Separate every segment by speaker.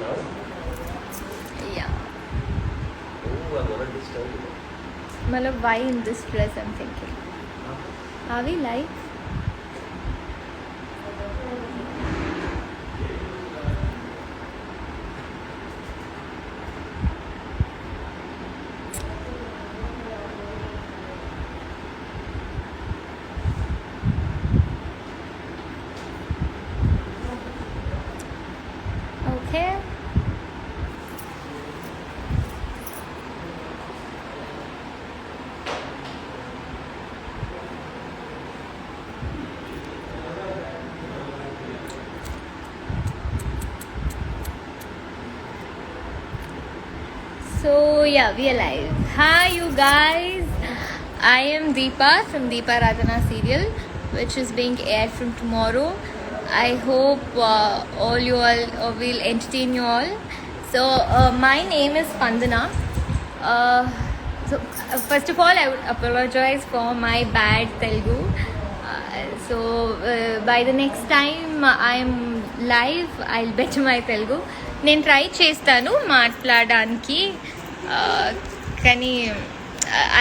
Speaker 1: now?
Speaker 2: Yeah.
Speaker 1: Oh, I'm gonna disturb you.
Speaker 2: Malab, why in this dress I'm thinking? Are we live? Okay. So yeah, we are live. Hi you guys. I am Deepa from Deepa Radhana serial, which is being aired from tomorrow. I hope all you all will entertain you all. So my name is Pandana. First of all, I would apologize for my bad Telugu. By the next time I'm live, I'll better my Telugu. నేను try చేస్తాను మాట్లాడడానికి కానీ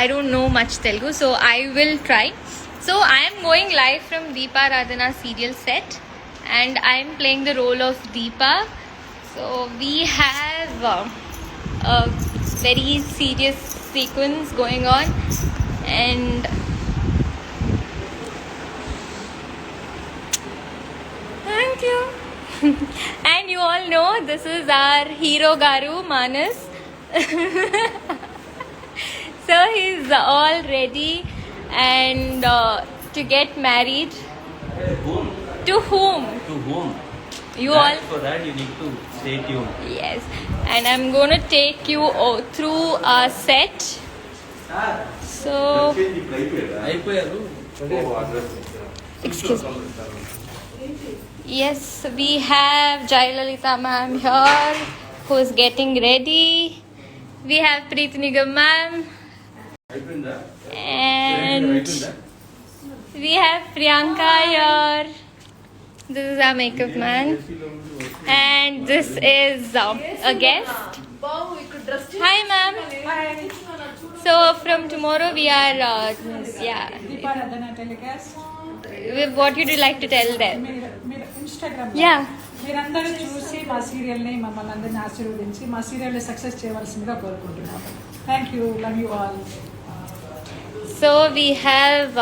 Speaker 2: I don't know much Telugu, so I will try. So I am going live from Deepa Radhana serial set, and I am playing the role of Deepa. So we have a very serious sequence going on, and thank you. And you all know this is our hero Garu Manas. So he's all ready and to get married.
Speaker 1: Whom?
Speaker 2: To whom?
Speaker 1: To whom?
Speaker 2: You
Speaker 1: That,
Speaker 2: all.
Speaker 1: For that, you need to stay tuned.
Speaker 2: Yes. And I'm going to take you through our set. So, excuse me. Yes, we have Jayalalitha ma'am here who is getting ready. We have Preeti Nigam ma'am. And we have Priyanka here. This is our makeup man. And this is a guest. Hi ma'am. So from tomorrow we are,
Speaker 3: దీపారాధన telecast
Speaker 2: what would you like to tell them?
Speaker 3: మీరు Instagram
Speaker 2: Yeah.
Speaker 3: మీరందరూ చూసి మా సీరియల్ని మమ్మల్ని అందరినీ ఆశీర్వదించి మా సీరియల్ని success చేయవలసిందిగా కోరుకుంటున్నాము. Thank you, love you all.
Speaker 2: So we have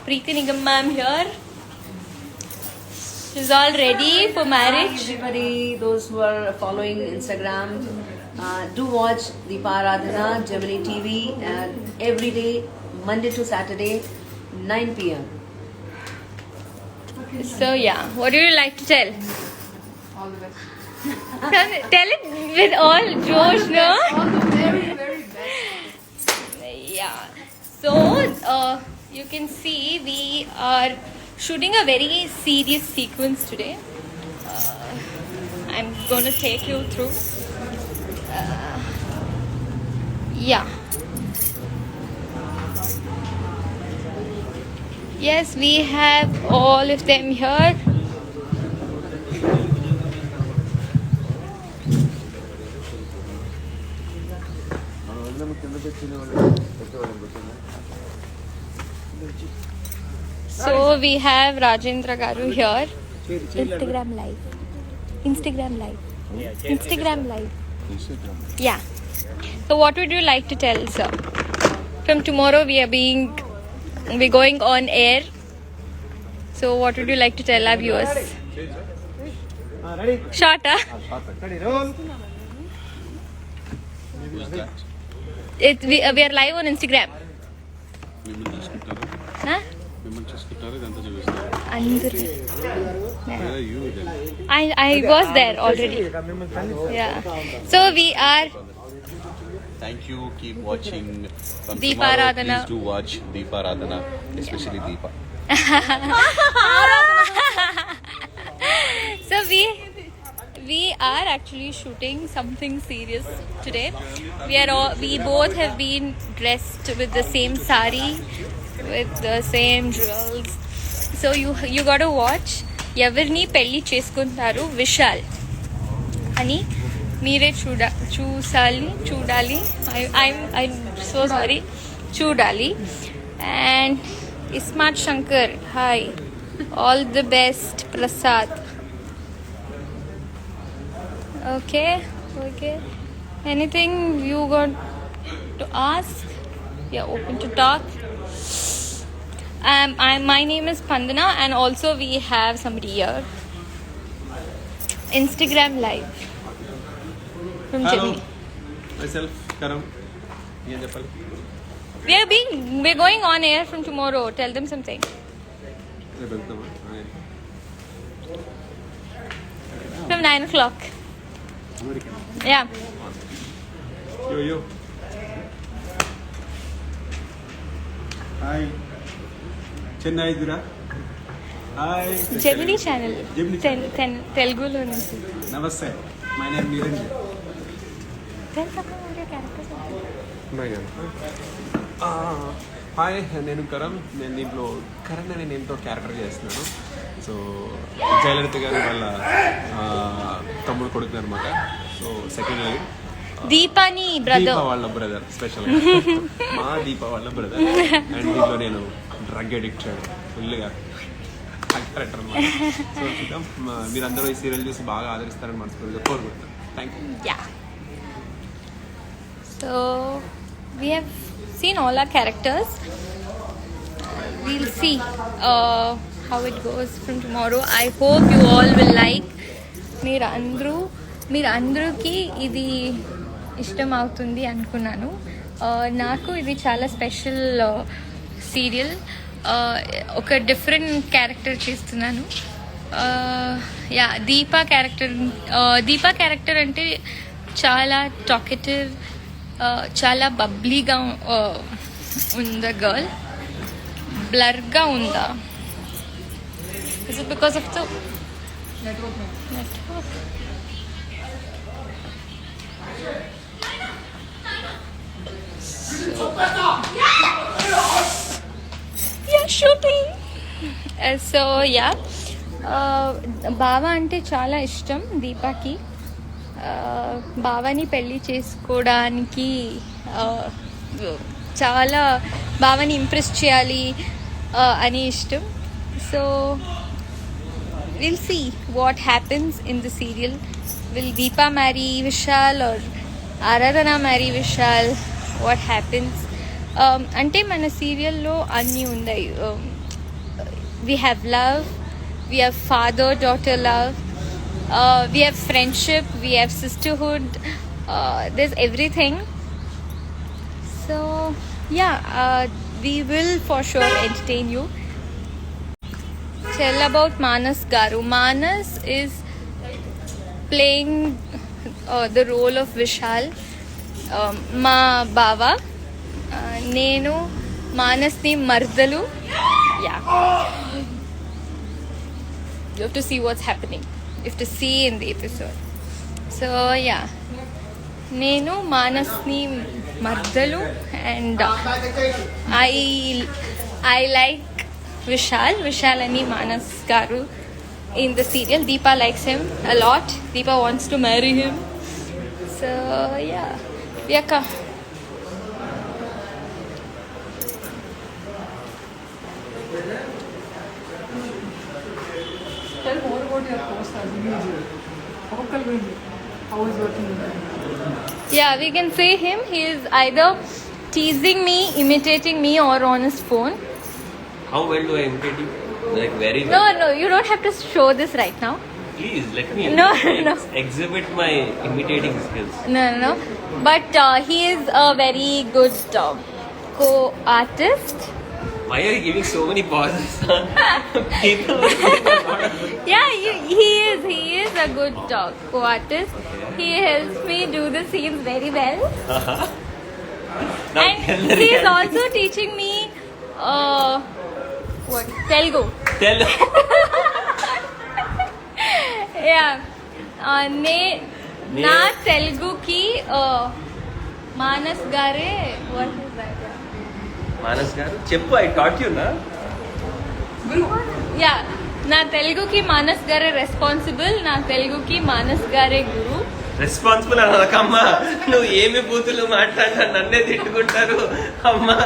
Speaker 2: Preeti Nigam ma'am here. She's all ready for marriage.
Speaker 4: Hi everybody, those who are following Instagram, do watch Deepa Aradhana, Gemini TV, every day, Monday to Saturday, 9 p.m.
Speaker 2: So yeah, what do you like to tell?
Speaker 5: All the best.
Speaker 2: Tell it with all Josh, no?
Speaker 5: All the very, very best.
Speaker 2: Yeah. So you can see we are shooting a very serious sequence today. I'm going to take you through. Yeah. Yes, we have all of them here. So we have Rajendra Garu here. Instagram live. Instagram live. Instagram live. Yeah. So what would you like to tell, sir? From tomorrow we're going on air. So what would you like to tell our viewers? Short, huh? We are live on Instagram. Huh? అందరూ I was there already. Yeah. So we are.
Speaker 6: Thank you. Keep watching. From
Speaker 2: Deepa
Speaker 6: tomorrow,
Speaker 2: Radhana.
Speaker 6: Please do watch Deepa Radhana, especially Deepa.
Speaker 2: So we are actually shooting something serious today. We both have been dressed with the same sari, with the same jewels. So you gotta watch. ఎవర్ని పెళ్లి చేసుకుంటారు విశాల్ అని మీరే చూడాలి I so sorry చూడాలి. And iSmart Shankar hi, all the best Prasad. Okay anything you got to ask? Yeah, open to talk. My name is Pandana, and also we have somebody here. Instagram live from
Speaker 7: Hello,
Speaker 2: Gemini.
Speaker 7: myself Karam. ఏం చెప్పాలి?
Speaker 2: We're going on air from tomorrow. Tell them something.
Speaker 7: రేపు వెళ్తున్నామా?
Speaker 2: From 9 o'clock.
Speaker 7: America.
Speaker 2: Yeah.
Speaker 7: Yo hi Chennai దురా hi
Speaker 2: Gemini channel.
Speaker 7: Gemini channel.
Speaker 2: Telugulo నుంచి.
Speaker 7: నమస్తే my name Niranjan.
Speaker 2: Tell someone what your characters are.
Speaker 7: Hi నేను కరణ్. నేను దీంట్లో కరణ్ అనే నేమ్తో క్యారెక్టర్ చేస్తున్నాను. సో జయలలిత గారి వాళ్ళ తమ్ముడు కొడుకు అనమాట. సో సెకండ్ లైవ్
Speaker 2: దీపాని brother.
Speaker 7: దీప వాళ్ళ బ్రదర్, స్పెషల్ మా దీప వాళ్ళ బ్రదర్. అండ్ దీంట్లో నేను డ్రగ్ అడిక్టెడ్ ఫుల్గా క్యారెక్టర్ అనమాట. సో చూద్దాం, మీరందరూ ఈ సీరియల్ చూసి బాగా ఆదరిస్తారని మనస్ఫూర్తిగా కోరుకుంటున్నాను. Thank you.
Speaker 2: Yeah. So we have seen all our characters. We'll see how it goes from tomorrow. I hope you all will like. మీరు అందరూకి ఇది ఇష్టం అవుతుంది అనుకున్నాను. నాకు ఇది చాలా స్పెషల్ సీరియల్. ఒక డిఫరెంట్ క్యారెక్టర్ చేస్తున్నాను. దీపా క్యారెక్టర్ అంటే చాలా టాకెటివ్, చాలా బబ్లీగా ఉందా గర్ల్. బ్లర్గా ఉందా? Is it because of the network? Shooting. So బావా అంటే చాలా ఇష్టం దీపాకి. బావాని పెళ్ళి చేసుకోవడానికి చాలా బావాని ఇంప్రెస్ చేయాలి అని ఇష్టం. So will see what happens in the serial. Will Deepa marry Vishal or Aradhana marry Vishal? What happens? అంటే మన సీరియల్లో అన్నీ ఉన్నాయి. We have love, we have father daughter love, we have friendship, we have sisterhood, there's everything. So we will for sure entertain you. Tell about Manas garu. Manas is playing the role of Vishal, ma bava. Nenu Manas ni mardalu. Yeah, you have to see what's happening. You have to see in the episode. So నేను మానస్ని మర్దలు, and I like Vishal అని మానస్ గారు in the serial. Deepa likes him a lot. Deepa wants to marry him. So Vyaka.
Speaker 3: Tell more about your course as individual. How is working with him?
Speaker 2: Yeah, we can say him. He is either teasing me, imitating me, or on his phone.
Speaker 1: How well do I imitate you? Like very well.
Speaker 2: No, you don't have to show this right now.
Speaker 1: Please let me
Speaker 2: No.
Speaker 1: exhibit my imitating skills.
Speaker 2: No. But he is a very good co-artist.
Speaker 1: Why are you giving so many pauses? People.
Speaker 2: Yeah, he is a good co-artist. He helps me do the scenes very well.
Speaker 1: Now
Speaker 2: And
Speaker 1: tell the
Speaker 2: he is
Speaker 1: reality.
Speaker 2: also teaching me Telugu.
Speaker 1: Tell.
Speaker 2: Yeah. నా తెలుగుకి మానస్ గారే what is that?
Speaker 1: Manas garu, cheppu, I taught you na.
Speaker 2: నా తెలుగుకి మానస్ గారే responsible, నా తెలుగుకి మానస్ గారే గురు.
Speaker 1: Responsible అనకమ్మా. నువ్వు ఏమి బూతులు మాట్లాడినా నన్నే తిట్టుకుంటారు అమ్మా.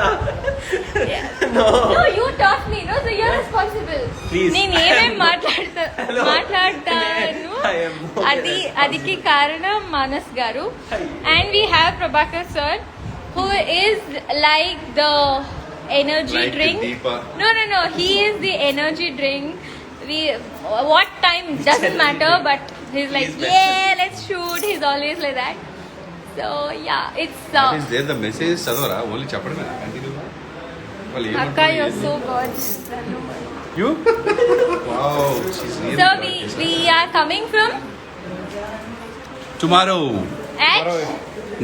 Speaker 2: No, you taught me, no? So you're responsible.
Speaker 1: Please.
Speaker 2: నేను ఏమేం
Speaker 1: Hello.
Speaker 2: మాట్లాడతాను
Speaker 1: I am no
Speaker 2: అదికి కారణం మానస్ గారు. And we have Prabhakar sir, who is like the energy
Speaker 6: Like
Speaker 2: drink.
Speaker 6: Deepa.
Speaker 2: No. He is the energy drink. What time doesn't matter, but he's like,
Speaker 1: He's
Speaker 2: yeah, let's shoot. He's always like that. So yeah, it's
Speaker 6: Is there the message చదవరా only చెప్పడమే continue వాళ్ళు
Speaker 2: Akka, you're so good.
Speaker 6: You wow she's
Speaker 2: So we are coming from
Speaker 6: tomorrow
Speaker 2: at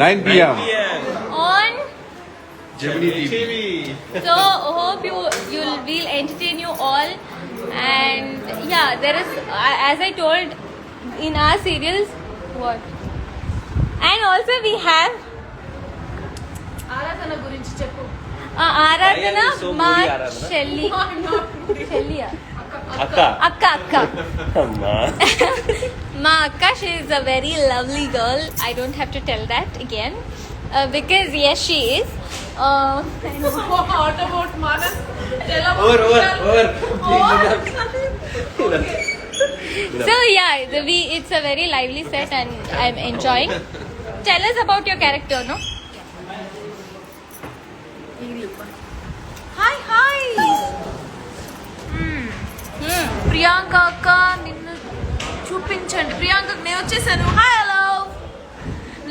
Speaker 6: 9 pm
Speaker 2: on.
Speaker 6: Gemini TV.
Speaker 2: So hope we'll entertain you all, and yeah, there is as I told in our serials, what, and also we have
Speaker 5: ఆరాధన గురించి చెప్పు.
Speaker 2: Aradhana,
Speaker 1: Why are you so
Speaker 2: ma
Speaker 1: moody, Aradhana?
Speaker 2: Shelly,
Speaker 1: అక్క
Speaker 2: Akka.
Speaker 1: అమ్మా.
Speaker 2: Ma Akka, she is a very lovely girl. I don't have to tell that again, because yes, she is.
Speaker 5: What about Manas?
Speaker 1: Over.
Speaker 2: So yeah, it's a very lively set and I'm enjoying. Tell us about your character, no?
Speaker 5: Hi Priyanka అక్క నిన్ను చూపించండి. ప్రియాంకకు నేను వచ్చేసాను. Hi hello.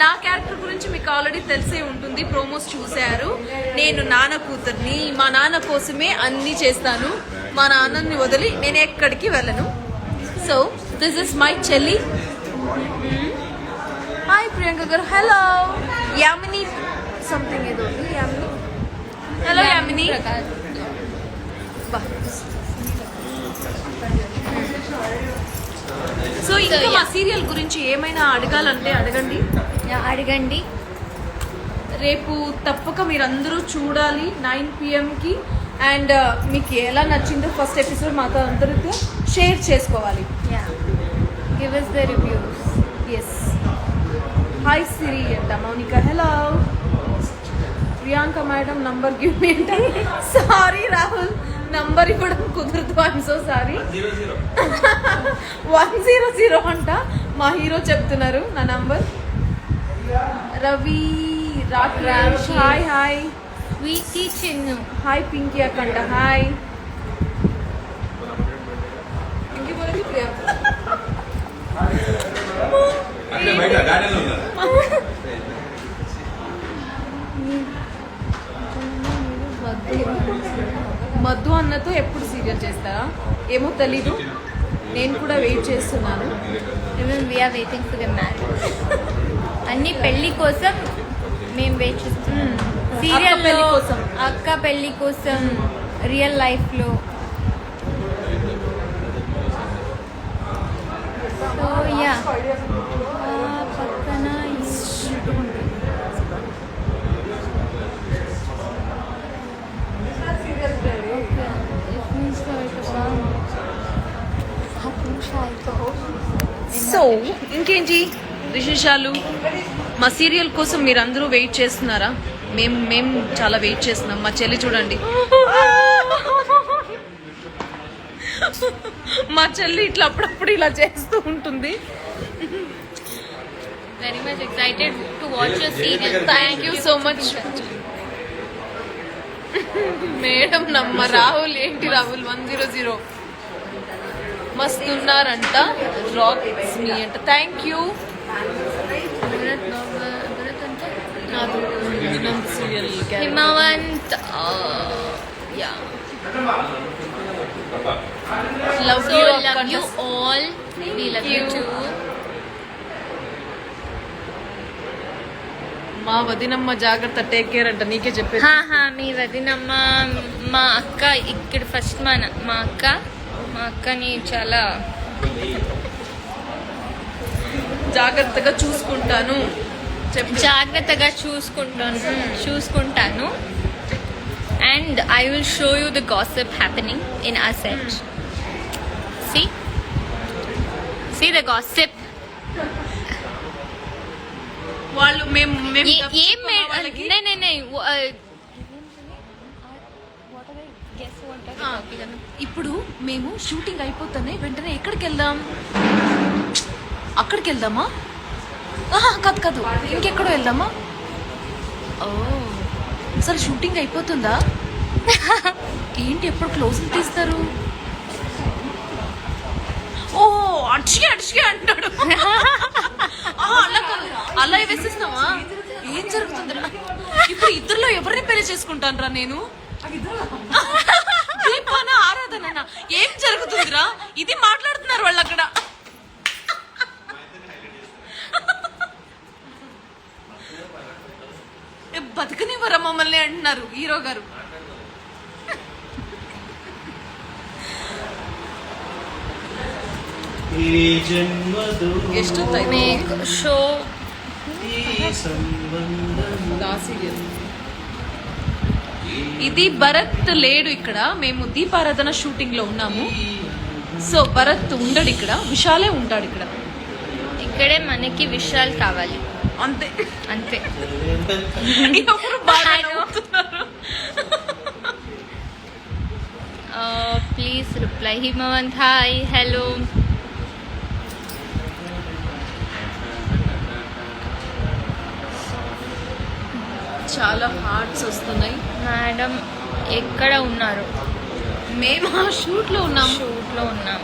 Speaker 5: నా character గురించి మీకు already తెలిసే ఉంటుంది, ప్రోమోస్ చూశారు. నేను నాన్న కూతుర్ని, మా నాన్న కోసమే అన్నీ చేస్తాను. మా నాన్నని వదిలి నేను ఎక్కడికి వెళ్ళను. సో దిస్ ఇస్ మై చెల్లి. హాయ్ ప్రియాంక గారు. హలో యామిని సంథింగ్ ఏదో ఉంది. యామిని. హలో యామిని. సో ఇంకా మా సీరియల్ గురించి ఏమైనా అడగాలంటే అడగండి.
Speaker 2: అడగండి.
Speaker 5: రేపు తప్పక మీరందరూ చూడాలి 9 PM అండ్ మీకు ఎలా నచ్చిందో ఫస్ట్ ఎపిసోడ్ మాతో అందరితో షేర్ చేసుకోవాలి.
Speaker 2: Give us the reviews.
Speaker 5: Yes. Hi Siri అంట Mounika. Hello Priyanka madam number give me అంట. సారీ రాహుల్, నంబర్ ఇవ్వడం కుదరదు. I'm so sorry. 100 అంట మా హీరో చెప్తున్నారు నా నంబర్. Ravi Rakesh. Hi.
Speaker 2: Sweetie Chinnu.
Speaker 5: Hi Pinky అక్కంట. హాయ్ పింకీ బోలేది ప్రియాంక.
Speaker 6: అక్కడ బయట గార్డెన్ ఉందా
Speaker 5: మధు అన్నతో ఎప్పుడు సీరియల్ చేస్తారా ఏమో తెలీదు. నేను కూడా వెయిట్ చేస్తున్నాను.
Speaker 2: Even we are waiting for the marriage. అన్ని పెళ్లి కోసం మేము వెయిట్ చేస్తున్నాం. సీరియల్
Speaker 5: పెళ్లి కోసం.
Speaker 2: అక్క పెళ్లి కోసం రియల్ లైఫ్ లో. సో యా పక్కన
Speaker 5: సో ఇంకేంటి విశేషాలు? మా సీరియల్ కోసం మీరు అందరూ వెయిట్ చేస్తున్నారా? మేము చాలా వెయిట్ చేస్తున్నాం. మా చెల్లి చూడండి, మా చెల్లి ఇట్లా అప్పుడప్పుడు ఇలా చేస్తూ ఉంటుంది.
Speaker 2: very much excited to watch your serial.
Speaker 5: Thank you so much madam. నమ్మ రాహుల్ ఏంటి రాహుల్ 100 మస్తున్నారంట. రాక్ మీ అంట. Thank you.
Speaker 2: Himavanth. Yeah
Speaker 5: love
Speaker 2: so
Speaker 5: you
Speaker 2: love you all. We love you too.
Speaker 5: మా వదినమ్మ జాగ్రత్త, టేక్ కేర్ అంట. నీకే చెప్పేది.
Speaker 2: మీ వదినమ్మ మా అక్క ఇక్కడ ఫస్ట్ మా అక్కని చాలా
Speaker 5: జాగ్రత్తగా చూసుకుంటాను.
Speaker 2: జాగ్రత్తగా చూసుకుంటాను. And I will show you the gossip happening in our set. See the gossip.
Speaker 5: వాళ్ళు మేము
Speaker 2: ఏం
Speaker 5: వాళ్ళకి ఇప్పుడు మేము షూటింగ్ అయిపోతానే వెంటనే ఎక్కడికి వెళ్దాం? అక్కడికి వెళ్దామా? కాదు ఇంకెక్కడో వెళ్దామా? ఓ అసలు షూటింగ్ అయిపోతుందా? ఏంటి ఎప్పుడు క్లోజింగ్ తీస్తారు? ఓ అడిచిగా అంటాడు. అలా వేసేస్తావా? ఏం జరుగుతుందిరా ఇప్పుడు? ఇద్దరులో ఎవరిని పెళ్లి చేసుకుంటానరా నేను? దీపాన ఆరాధన ఏం జరుగుతుందిరా? ఇది మాట్లాడుతున్నారు వాళ్ళు అక్కడ. బతకనివ్వరా మమ్మల్ని అంటున్నారు హీరో గారు.
Speaker 2: షో
Speaker 5: ఇది భరత్ లేడు ఇక్కడ. మేము దీపారాధన షూటింగ్ లో ఉన్నాము. సో భరత్ ఉండడు ఇక్కడ, విశాలే ఉంటాడు ఇక్కడ.
Speaker 2: ఇక్కడే మనకి విషయాలు కావాలి,
Speaker 5: అంతే
Speaker 2: అంతే.
Speaker 5: ఎవరు బాగా నవ్వుతున్నారు?
Speaker 2: Please reply Himavanth. Hi, hello.
Speaker 5: చాలా హార్ట్స్ వస్తున్నాయి.
Speaker 2: మేడం ఎక్కడ ఉన్నారు?
Speaker 5: మేము ఆ షూట్ లో ఉన్నాము.
Speaker 2: షూట్లో ఉన్నాం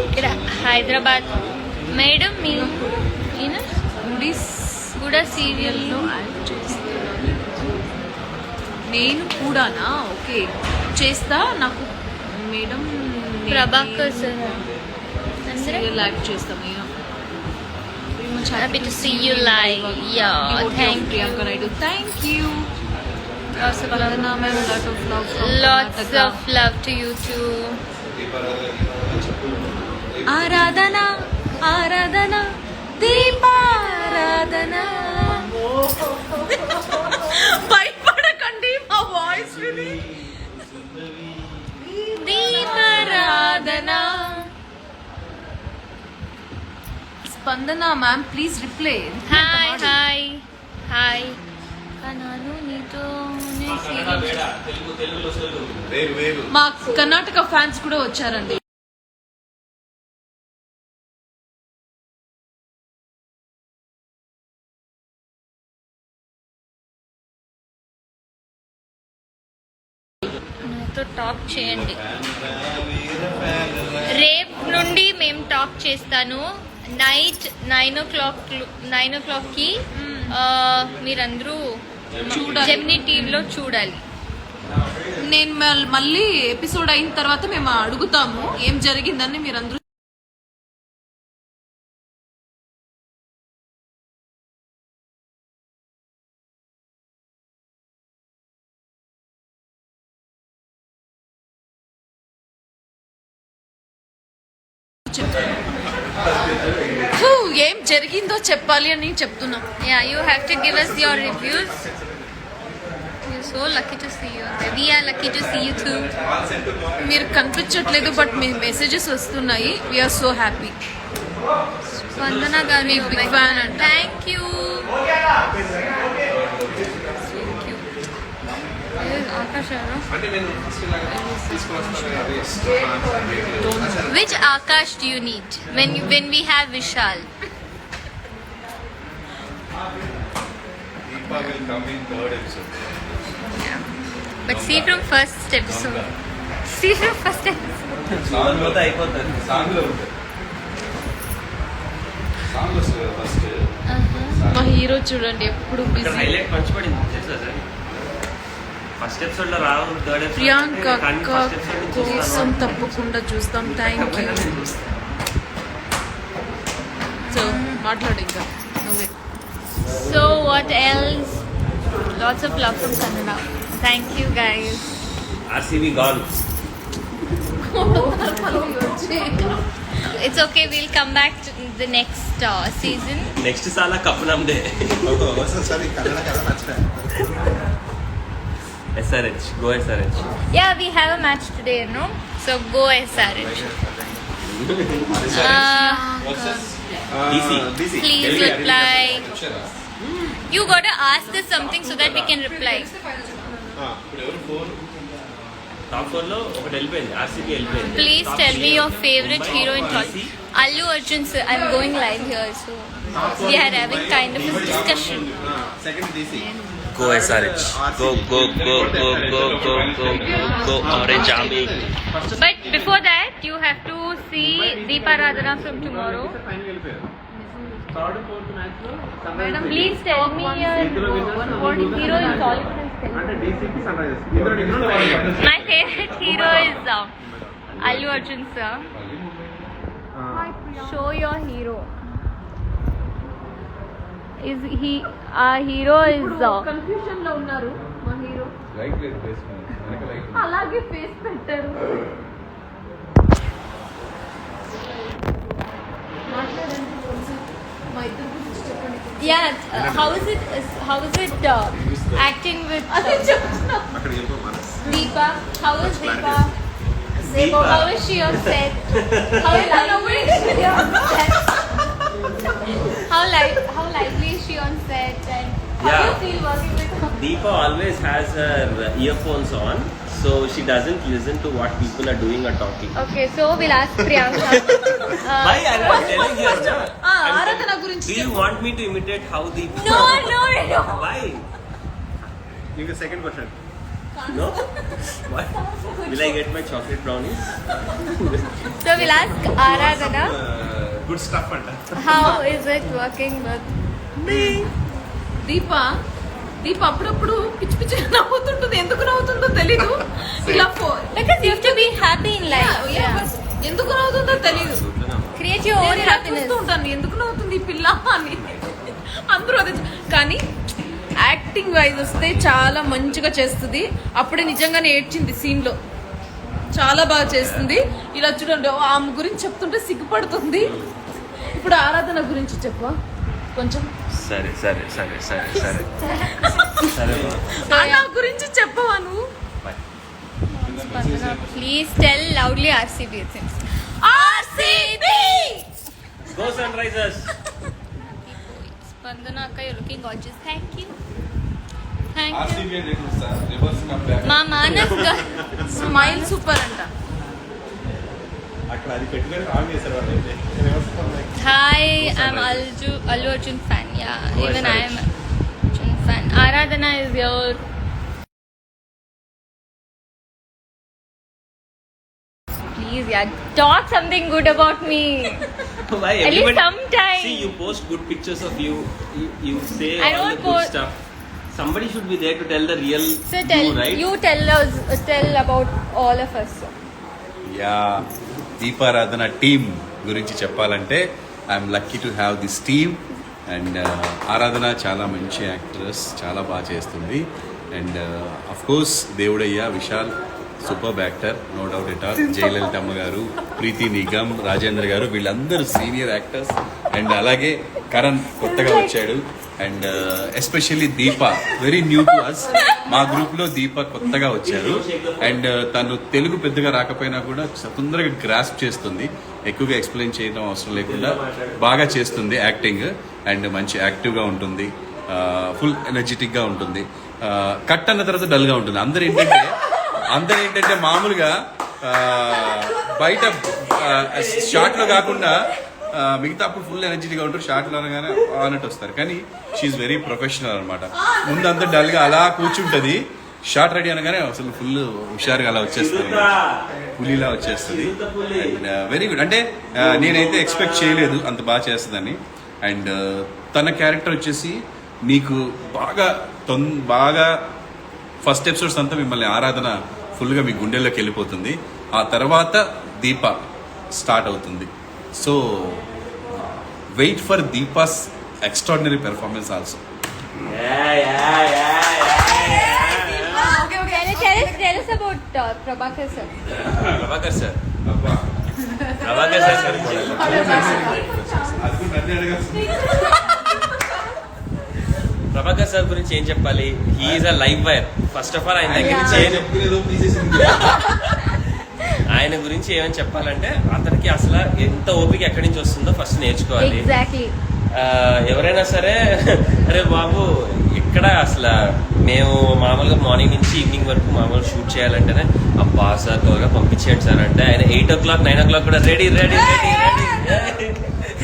Speaker 2: ఇక్కడ హైదరాబాద్. మేడం మీరు ఈయన కూడా సీరియల్లో
Speaker 5: యాక్ట్ చేస్తున్నాను. నేను కూడానా? ఓకే చేస్తా. నాకు madam
Speaker 2: Prabhakar sir
Speaker 5: serial act చేస్తాం.
Speaker 2: Happy to see you live. Yeah, thank you.
Speaker 5: Priyanka Naidu, thank you.
Speaker 2: Lots of love.
Speaker 5: Vandana ma'am, lot of love from
Speaker 2: Lots
Speaker 5: Karnataka.
Speaker 2: of love to you too.
Speaker 5: ఆరాధన ఆరాధన దీపారాధన. భయపడకండి మా voice విని.
Speaker 2: Deeparadhana.
Speaker 5: Spandana ma'am please reply.
Speaker 2: Hi hi hi. కనాను నీతోనే serial.
Speaker 5: మా Karnataka fans కూడా వచ్చారండి.
Speaker 2: నాతో టాక్ చేయండి. రేపు నుండి మేము టాక్ చేస్తాను. నైట్ 9 o'clockకి మీరందరూ
Speaker 5: చూడాలి.
Speaker 2: జెమినీ టీవీలో చూడాలి.
Speaker 5: నేను మళ్ళీ ఎపిసోడ్ అయిన తర్వాత మేము అడుగుతాము ఏం జరిగిందని. మీరందరూ ఏం జరిగిందో చెప్పాలి అని చెప్తున్నా.
Speaker 2: Yeah, you have to give us your reviews. We're so lucky to see you. We are lucky to see you too.
Speaker 5: మీరు కనిపించట్లేదు బట్ మీ మెసేజెస్ వస్తున్నాయి. We're so happy.
Speaker 2: వందన గారు
Speaker 5: మీ big fan అంట.
Speaker 2: Thank you. Akash Which Akash do you need when we have Vishal?
Speaker 8: Deepa will come in 3rd episode.
Speaker 2: Yeah. But see from first episode. See from first episode.
Speaker 8: Song lo అయిపోతది. Song lo ఉంటుంది. Song వస్తుంది first.
Speaker 5: మా hero చూడండి ఎప్పుడు busy.
Speaker 1: Highlight పంచబడింది తెలుసా sir? First episode లో రావు, third episode
Speaker 5: Priyanka అక్క కోసం తప్పకుండా చూస్తాం. Thank you. సో మాట్లాడు ఇంకా నువ్వే.
Speaker 2: So what else? Lots of love from Kannada. Thank you guys.
Speaker 1: RCB గాల్.
Speaker 2: It's okay, we'll come back to the next season.
Speaker 1: Next సాలా కప్ నమ్దే.
Speaker 8: ఒకసారి కన్నడ కథ మర్చిపోయా.
Speaker 1: SRH, go SRH.
Speaker 2: Yeah, we have a match today, no? So go SRH.
Speaker 1: DC.
Speaker 2: Please reply. You gotta ask us something so that we can reply.
Speaker 8: ఇప్పుడు ఎవరు four
Speaker 1: top 4 లో ఒకటి వెళ్ళిపోయింది, ఆర్సీబీ వెళ్ళిపోయింది.
Speaker 2: Please
Speaker 1: Top
Speaker 2: tell
Speaker 1: 3
Speaker 2: me your
Speaker 1: లో
Speaker 2: favorite
Speaker 1: Mumbai,
Speaker 2: hero in
Speaker 1: DC.
Speaker 2: Tollywood. Allu Arjun sir. I'm going live here, so we are having kind of a discussion.
Speaker 8: Second DC
Speaker 1: Go SRH. Go Orange Army.
Speaker 2: But before that, you have to see Deeparadhana from tomorrow. Please tell me your what hero in Tollywood is Telugu. My favorite hero is Allu Arjun sir. Show your hero. Is he our hero is
Speaker 5: confusion లో ఉన్నారు మా hero.
Speaker 8: Like లేదు face వెనక like
Speaker 5: అలాగే face పెట్టారు. మాట్లాడండి కొంచెం మా ఇద్దరు గురించి చెప్పండి.
Speaker 2: yeah how is it acting with
Speaker 5: అదే చెప్తున్నా.
Speaker 8: అక్కడ వెళ్ళిపో మనస్
Speaker 2: Deepa? How is Deepa?
Speaker 1: Deepa.
Speaker 2: How is she on set? How lively is she on set? How lively is she on set? And how do you
Speaker 1: Yeah.
Speaker 2: feel working with her?
Speaker 1: Deepa always has her earphones on, so she doesn't listen to what people are doing or talking.
Speaker 2: Okay, so we'll ask Priyanka.
Speaker 1: Why I'm telling you, Archana?
Speaker 5: ఆరాధన గురించి
Speaker 1: Do you want me to imitate how Deepa?
Speaker 2: No.
Speaker 1: Why?
Speaker 7: ఇంకా second question.
Speaker 1: No? Why? Will I get my chocolate brownies?
Speaker 2: So we'll ask Aradhana.
Speaker 7: Good stuff అంట.
Speaker 2: How is it working with me?
Speaker 5: దీప అప్పుడప్పుడు పిచ్చి పిచ్చి నవ్వుతుంటుంది. ఎందుకు నవ్వుతుందో తెలీదు. ఇలా
Speaker 2: Because you have to be happy in life. Yeah.
Speaker 5: ఎందుకు నవ్వుతుందో తెలీదు.
Speaker 2: Create your own
Speaker 5: నేను ఇలా
Speaker 2: happiness.
Speaker 5: చూస్తూ ఉంటాను, ఎందుకు నవ్వుతుంది ఈ పిల్ల అని. అందరూ అదే కానీ యాక్టింగ్ వైజ్ వస్తే చాలా మంచిగా చేస్తుంది. అప్పుడే నిజంగానే ఏడ్చింది సీన్ లో. చాలా బాగా చేస్తుంది. ఇలా చూడండి, ఆమె గురించి చెప్తుంటే సిగ్గుపడుతుంది. ఇప్పుడు ఆరాధన గురించి చెప్పవా కొంచెం?
Speaker 1: సరే.
Speaker 5: అన్న గురించి చెప్పవా నువ్వు?
Speaker 2: Spandana, please tell loudly RCB things. RCB!
Speaker 1: Go Sunrisers!
Speaker 2: Spandana akka, you're looking gorgeous. Thank you. Thank you.
Speaker 8: RCB sir reverse come back
Speaker 2: మా మానస్
Speaker 5: స్మైల్ సూపర్ అంట.
Speaker 7: అక్కడ అది పెట్టుకొని ఆన్ చేశారు వాళ్ళు అయితే.
Speaker 2: Hi, I'm Allu Arjun fan. Yeah, even I am Arjun fan. Aradhana is here. Please, yeah, talk something good about me.
Speaker 1: Why?
Speaker 2: At least
Speaker 1: Everybody-
Speaker 2: sometime.
Speaker 1: See, you post good pictures of you. You say
Speaker 2: I
Speaker 1: all
Speaker 2: don't
Speaker 1: the good
Speaker 2: post-
Speaker 1: stuff. Somebody should be there to tell the real
Speaker 2: So tell
Speaker 1: you, right?
Speaker 2: you tell about all of us.
Speaker 6: Yeah Deeparadhana team గురించి చెప్పాలంటే I'm lucky to have this team and Aradhana చాలా మంచి actress, చాలా బాగా చేస్తుంది. And of course దేవుడయ్య, Vishal super actor, no doubt at all. జయలలితమ్మ గారు, ప్రీతి నిగమ్, రాజేంద్ర గారు, వీళ్ళందరూ సీనియర్ యాక్టర్స్. అండ్ అలాగే కరణ్ కొత్తగా వచ్చాడు. And especially Deepa, very new to us. మా గ్రూప్లో దీప కొత్తగా వచ్చారు. అండ్ తను తెలుగు పెద్దగా రాకపోయినా కూడా తొందరగా గ్రాస్ప్ చేస్తుంది. ఎక్కువగా ఎక్స్ప్లెయిన్ చేయడం అవసరం లేకుండా బాగా చేస్తుంది యాక్టింగ్. అండ్ మంచి యాక్టివ్గా ఉంటుంది, ఫుల్ ఎనర్జెటిక్గా ఉంటుంది. కట్ అన్న తర్వాత డల్గా ఉంటుంది. అందరు ఏంటంటే మామూలుగా బయట షార్ట్లో కాకుండా మిగతా అప్పుడు ఫుల్ ఎనర్జెటిక్గా ఉంటారు, షార్ట్లో అనగానే అన్నట్టు వస్తారు. కానీ షీఈ్ వెరీ ప్రొఫెషనల్ అనమాట. ముందు అంతా డల్గా అలా కూర్చుంటుంది, షార్ట్ రెడీ అనగానే అసలు ఫుల్ హుషారుగా అలా వచ్చేస్తుంది, పులిలా వచ్చేస్తుంది. And very good. అంటే నేనైతే ఎక్స్పెక్ట్ చేయలేదు అంత బాగా చేస్తుందని. అండ్ తన క్యారెక్టర్ వచ్చేసి మీకు బాగా ఫస్ట్ ఎపిసోడ్స్ అంతా మిమ్మల్ని ఆరాధన ఫుల్గా మీ గుండెల్లోకి వెళ్ళిపోతుంది. ఆ తర్వాత దీప స్టార్ట్ అవుతుంది. So wait for Deepa's extraordinary performance also.
Speaker 2: Tell us about Prabhakar sir.
Speaker 1: Prabhakar sir. Prabhakar sir గురించి ఏం చెప్పాలి? He's a live wire. First of all ఆయన గురించి ఏమని చెప్పాలంటే, అతనికి అసలు ఎంత ఓపిక ఎక్కడి నుంచి వస్తుందో ఫస్ట్ నేర్చుకోవాలి.
Speaker 2: Exactly.
Speaker 1: ఎవరైనా సరే అరే బాబు ఇక్కడ అసలు మేము మామూలుగా మార్నింగ్ నుంచి ఈవినింగ్ వరకు మామూలు షూట్ చేయాలంటేనే అబ్బా సార్ త్వరగా పంపించేయండి సార్ అంటే ఆయన 8 o'clock 9 o'clock కూడా ready ready ready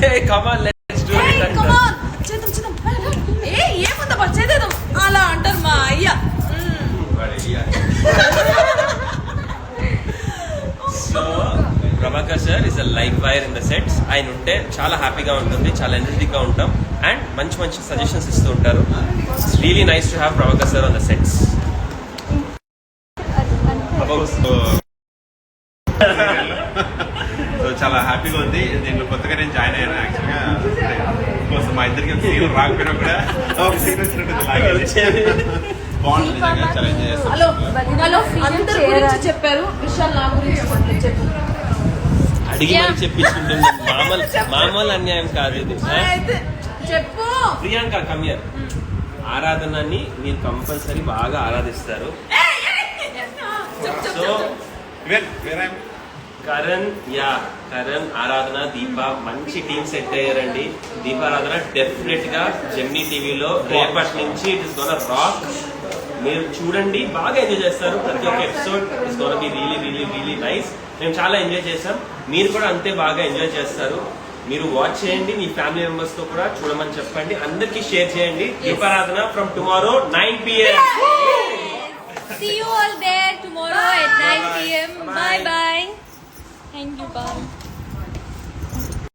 Speaker 1: ready come on let's do it
Speaker 5: ఏముందబ్బా చేద్దాం అలా అంటారు మా అయ్యా.
Speaker 1: So Prabhakar sir is a live wire in the sets. ఆయన ఉంటే చాలా హ్యాపీగా ఉంటుంది, చాలా ఎనర్జెటిక్ గా ఉంటాం అండ్ మంచి మంచి సజెషన్స్ ఇస్తూ ఉంటారు. It's really nice to have Prabhakar sir on the sets.
Speaker 8: So చాలా హ్యాపీగా ఉంది. దీంట్లో కొత్తగా నేను జాయిన్ అయ్యాను. యాక్చువల్గా కోసం మా ఇద్దరికి సీన్ రాకపోయినా కూడా సీన్ వచ్చినట్టు బాగుంటుంది. నిజంగా చాలా ఎంజాయ్ చేస్తాను.
Speaker 5: హలో అందరి గురించి చెప్పారు, విషయాలు నా గురించి చెప్పు.
Speaker 1: అడిగి మరి చెప్పించుకుంటుంది. మామూలు అన్యాయం కాదు ఇది.
Speaker 5: చెప్పు
Speaker 1: ప్రియాంక కమియర్ ఆరాధనని మీరు కంపల్సరీ బాగా ఆరాధిస్తారు. సో కరణ్ ఆరాధన దీప మంచి టీమ్ సెట్ అయ్యారండి. దీపారాధన డెఫినెట్ గా జెమినీ టీవీలో రేపటి నుంచి ఇట్ ఇస్ గోనా రాక్. మీరు చూడండి, బాగా ఎంజాయ్ చేస్తారు. ప్రతి ఒక్క episode is gonna be really really really nice. మేము చాలా ఎంజాయ్ చేసాం, మీరు కూడా అంతే బాగా ఎంజాయ్ చేస్తారు. మీరు వాచ్ చేయండి, మీ ఫ్యామిలీ మెంబర్స్ తో కూడా చూడమని చెప్పండి, అందరికి షేర్ చేయండి. దీపారాధన from tomorrow 9 PM.
Speaker 2: See you all there tomorrow at 9 PM. Bye bye. Thank you, bye.